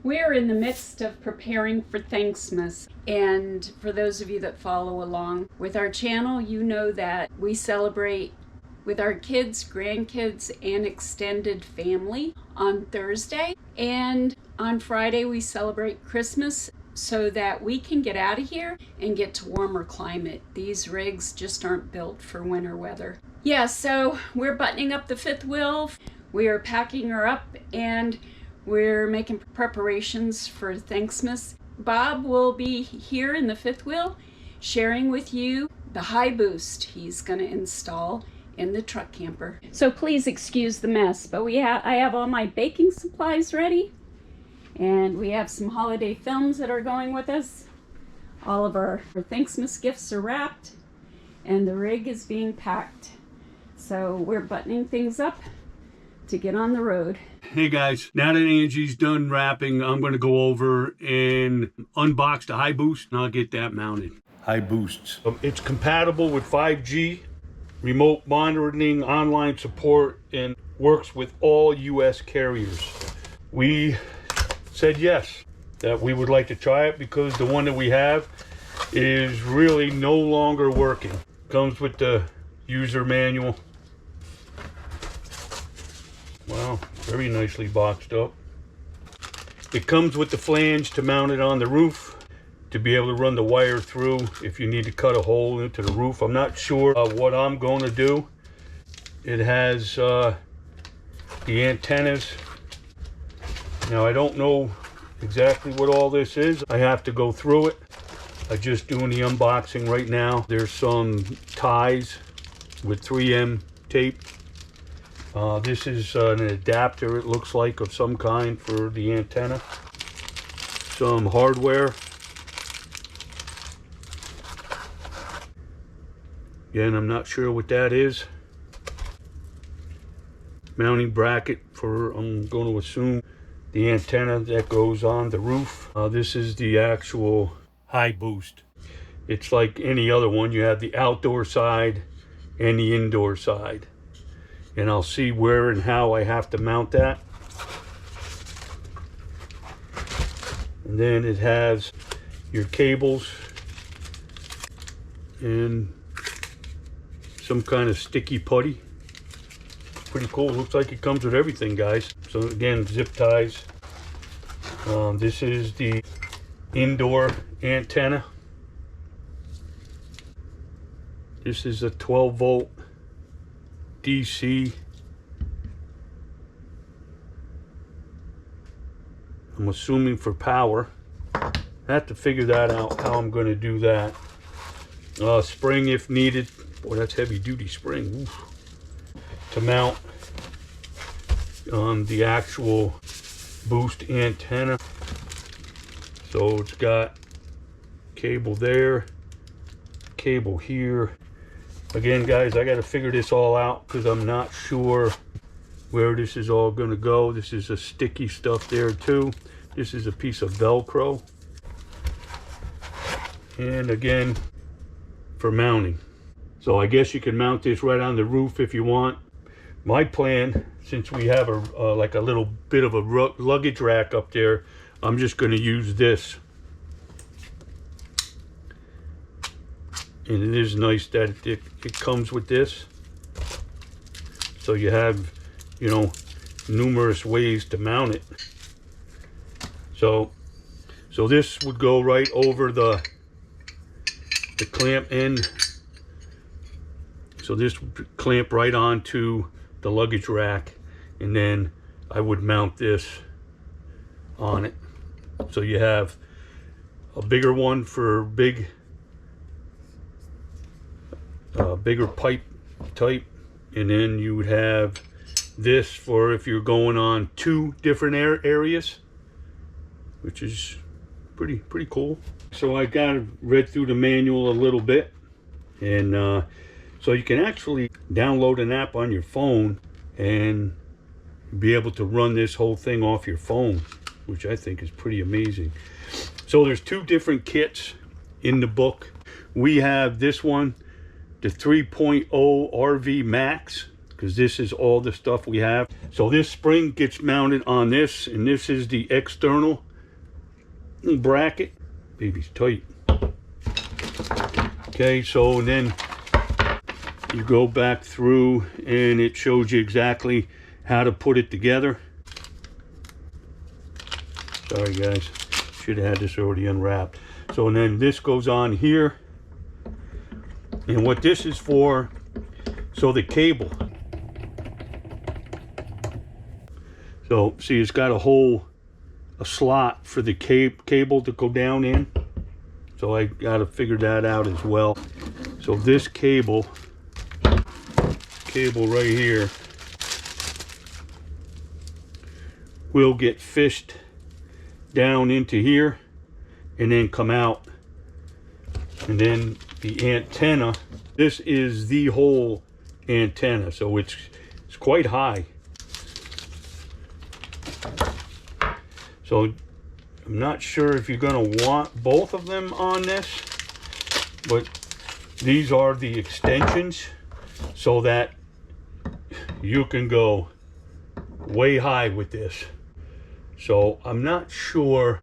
We're in the midst of preparing for Thanksmas, and for those of you that follow along with our channel, you know that we celebrate with our kids, grandkids, and extended family on Thursday, and on Friday we celebrate Christmas so that we can get out of here and get to warmer climate. These rigs just aren't built for winter weather. Yeah, so we're buttoning up the fifth wheel, we are packing her up, and we're making preparations for Thanksmas. Bob will be here in the fifth wheel sharing with you the HiBoost he's going to install in the truck camper. So please excuse the mess, but I have all my baking supplies ready, and we have some holiday films that are going with us. All of our Thanksmas gifts are wrapped, and the rig is being packed. So we're buttoning things up to get on the road. Hey guys, now that Angie's done wrapping, I'm going to go over and unbox the HiBoost, and I'll get that mounted. HiBoost. It's compatible with 5G, remote monitoring, online support, and works with all US carriers. We said yes, that we would like to try it because the one that we have is really no longer working. Comes with the user manual. Wow, very nicely boxed up. It comes with the flange to mount it on the roof, to be able to run the wire through if you need to cut a hole into the roof. I'm not sure what I'm going to do. It has the antennas. Now I don't know exactly what all this is. I have to go through it. I'm just doing the unboxing right now. There's some ties with 3M tape. This is an adapter, it looks like, of some kind for the antenna. Some hardware. Again, I'm not sure what that is. Mounting bracket for, I'm going to assume, the antenna that goes on the roof. This is the actual HiBoost. It's like any other one. You have the outdoor side and the indoor side. And I'll see where and how I have to mount that. And then it has your cables and some kind of sticky putty. Pretty cool. Looks like it comes with everything, guys. So again, zip ties. This is the indoor antenna. This is a 12-volt DC. I'm assuming for power. I have to figure that out, how I'm going to do that. Spring if needed. Boy, that's heavy duty spring. Oof. To mount on the actual boost antenna. So it's got cable there, cable here. Again, guys, I got to figure this all out because I'm not sure where this is all going to go. This is a sticky stuff there too. This is a piece of Velcro. And again, for mounting. So I guess you can mount this right on the roof if you want. My plan, since we have like a little bit of a luggage rack up there, I'm just going to use this. And it is nice that it comes with this. So you have, you know, numerous ways to mount it. So this would go right over the clamp end. So this would clamp right onto the luggage rack, and then I would mount this on it. So you have a bigger one for bigger pipe type, and then you would have this for if you're going on two different areas, which is pretty cool. So I got read through the manual a little bit, and so you can actually download an app on your phone and be able to run this whole thing off your phone, which I think is pretty amazing. So there's two different kits in the book. We have this one, the 3.0 RV Max, because this is all the stuff we have. So this spring gets mounted on this, and this is the external. bracket. Baby's tight. Okay, so then you go back through and it shows you exactly how to put it together. Sorry guys, should have had this already unwrapped. So then this goes on here, and what this is for, so the cable. So see, it's got a slot for the cable to go down in. So I got to figure that out as well. So this cable right here will get fished down into here and then come out. And then the antenna, this is the whole antenna, so it's quite high. So I'm not sure if you're going to want both of them on this, but these are the extensions so that you can go way high with this. So I'm not sure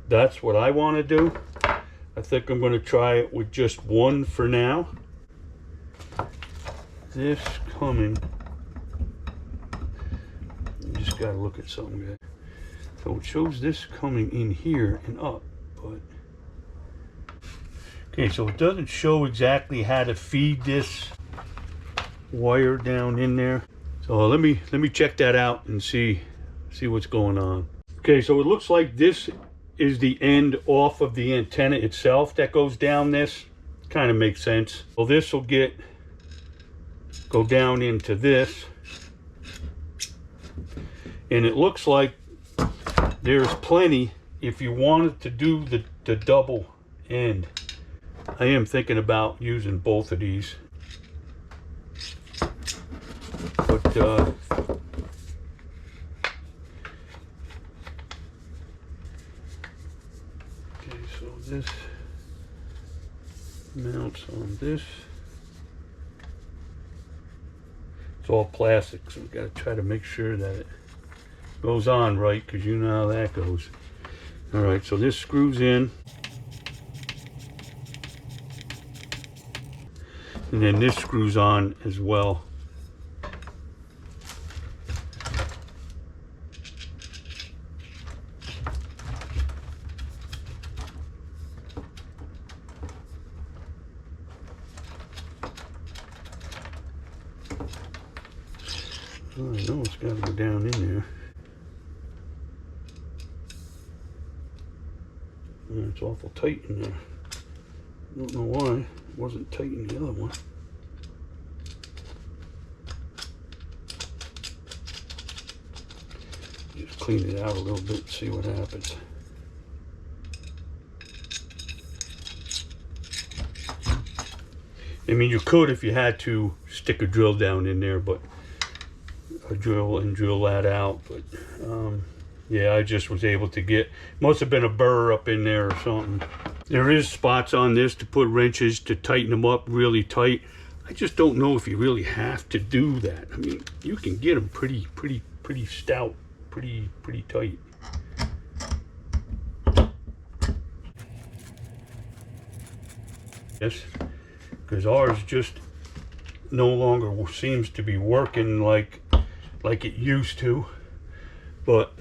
that's what I want to do. I think I'm going to try it with just one for now. This coming, just got to look at something, guys. So it shows this coming in here and up, but okay, so it doesn't show exactly how to feed this wire down in there. So let me check that out and see what's going on. Okay, so it looks like this is the end off of the antenna itself that goes down this. Kind of makes sense. So this will go down into this, and it looks like there's plenty if you wanted to do the double end. I am thinking about using both of these, but okay, so this mounts on this. It's all plastic, so we got to try to make sure that it goes on right, because you know how that goes. All right, so this screws in, and then this screws on as well. Oh, I know it's got to go down in there. It's awful tight in there. I don't know why it wasn't tight in the other one. Just clean it out a little bit and see what happens. I mean, you could if you had to stick a drill down in there, but drill that out. But yeah, I just was able to get, must have been a burr up in there or something. There is spots on this to put wrenches to tighten them up really tight. I just don't know if you really have to do that. I mean, you can get them pretty stout, pretty tight. Yes, because ours just no longer seems to be working like it used to. But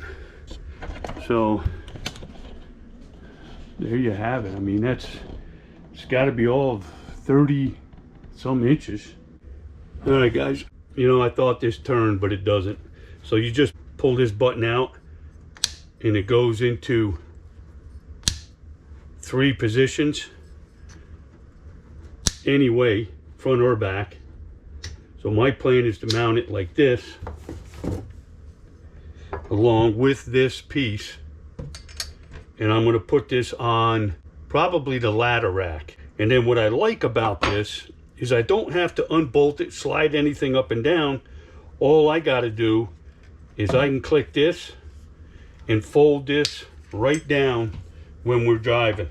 so there you have it. I mean, it's got to be all of 30 some inches. All right, guys, you know, I thought this turned, but it doesn't. So you just pull this button out and it goes into 3 positions anyway, front or back. So my plan is to mount it like this along with this piece, and I'm going to put this on probably the ladder rack. And then what I like about this is I don't have to unbolt it, slide anything up and down. All I got to do is I can click this and fold this right down when we're driving.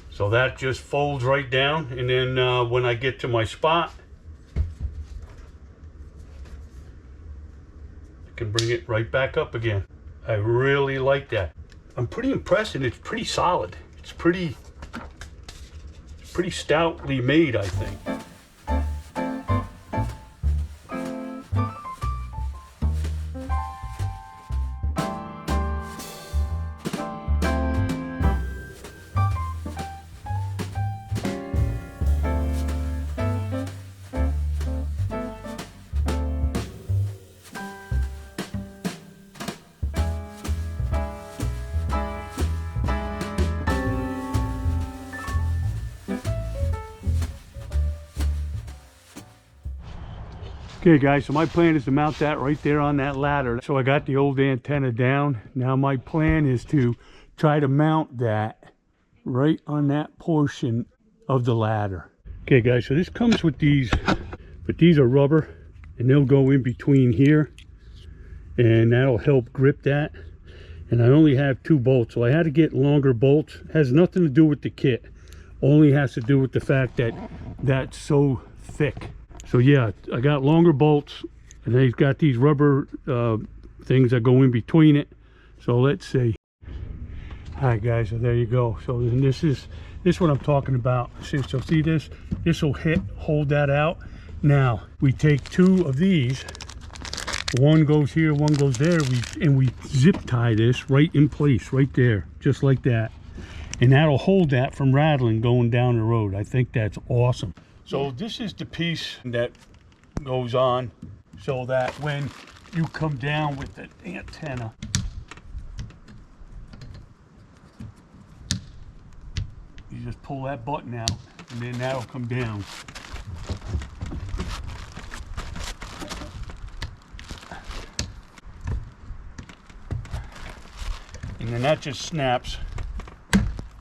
So that just folds right down, and then when I get to my spot, I can bring it right back up again. I really like that. I'm pretty impressed, and it's pretty solid. It's pretty stoutly made, I think. Okay guys, so my plan is to mount that right there on that ladder. So I got the old antenna down. Now my plan is to try to mount that right on that portion of the ladder. Okay guys, so this comes with these, but these are rubber and they'll go in between here and that'll help grip that. And I only have 2 bolts, so I had to get longer bolts. It has nothing to do with the kit, only has to do with the fact that that's so thick. So yeah, I got longer bolts, and they've got these rubber things that go in between it. So let's see. All right guys, so there you go. So then this is what I'm talking about. So see this? This will hold that out. Now we take 2 of these. One goes here, one goes there. And we zip tie this right in place, right there, just like that. And that'll hold that from rattling going down the road. I think that's awesome. So this is the piece that goes on so that when you come down with the antenna, you just pull that button out and then that'll come down. And then that just snaps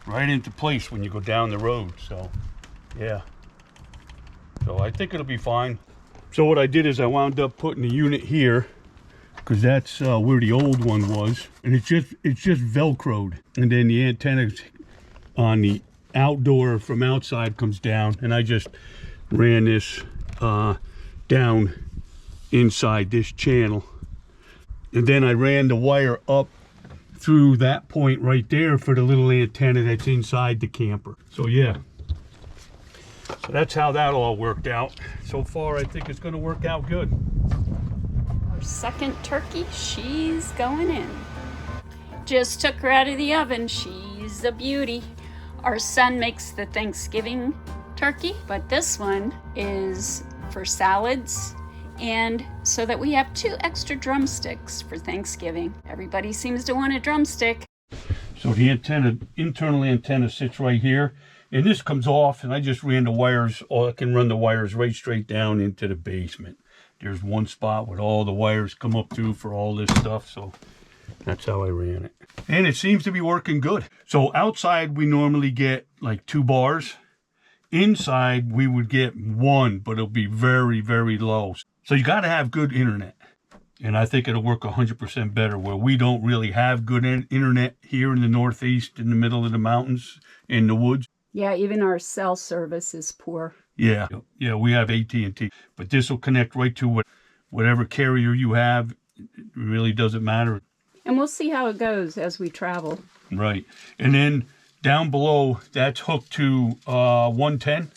right into place when you go down the road. So yeah. So I think it'll be fine. So what I did is I wound up putting the unit here because that's where the old one was, and it's just velcroed. And then the antenna on the outdoor from outside comes down, and I just ran this down inside this channel, and then I ran the wire up through that point right there for the little antenna that's inside the camper. So yeah. So that's how that all worked out. So far, I think it's going to work out good. Our second turkey, she's going in. Just took her out of the oven. She's a beauty. Our son makes the Thanksgiving turkey, but this one is for salads and so that we have 2 extra drumsticks for Thanksgiving. Everybody seems to want a drumstick. So the antenna, internal antenna sits right here. And this comes off, and I just ran the wires, or I can run the wires right straight down into the basement. There's one spot where all the wires come up through for all this stuff, so that's how I ran it. And it seems to be working good. So outside, we normally get like 2 bars. Inside, we would get 1, but it'll be very, very low. So you got to have good internet. And I think it'll work 100% better where we don't really have good internet here in the Northeast, in the middle of the mountains, in the woods. Yeah, even our cell service is poor. Yeah, we have AT&T, but this will connect right to whatever carrier you have. It really doesn't matter. And we'll see how it goes as we travel. Right. And then down below, that's hooked to 110,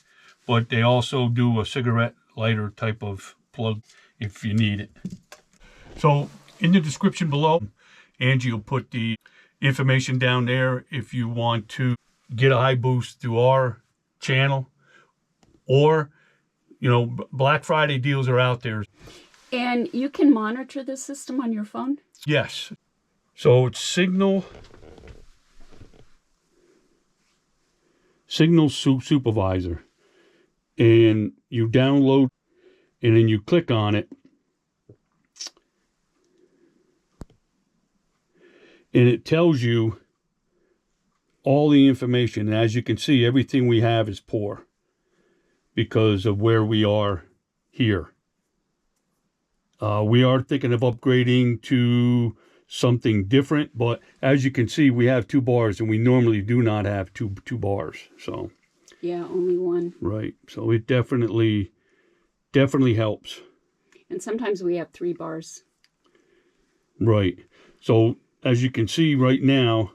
but they also do a cigarette lighter type of plug if you need it. So in the description below, Angie will put the information down there if you want to get a HiBoost through our channel, or, you know, Black Friday deals are out there. And you can monitor the system on your phone? Yes. So it's Signal Supervisor. And you download, and then you click on it. And it tells you all the information. And as you can see, everything we have is poor because of where we are here. We are thinking of upgrading to something different, but as you can see, we have 2 bars, and we normally do not have two bars. So yeah, only 1. Right. So it definitely helps. And sometimes we have 3 bars. Right. So as you can see right now,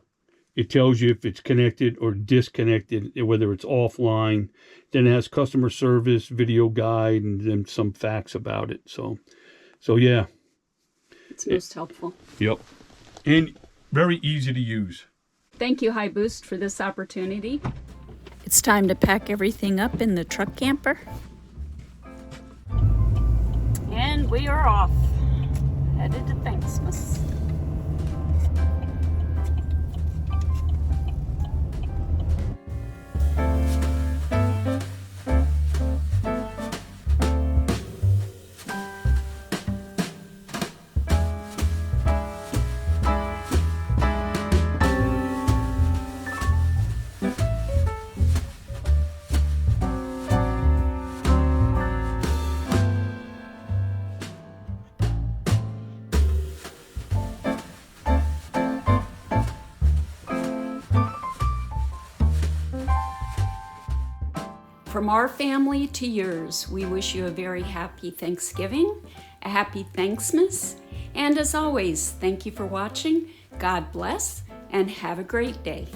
It tells you if it's connected or disconnected, whether it's offline. Then it has customer service, video guide, and then some facts about it. So yeah. It's most helpful. Yep. And very easy to use. Thank you, HiBoost, for this opportunity. It's time to pack everything up in the truck camper. And we are off, headed to Thanksmas. From our family to yours, we wish you a very happy Thanksgiving, a happy Thanksmas, and as always, thank you for watching. God bless, and have a great day.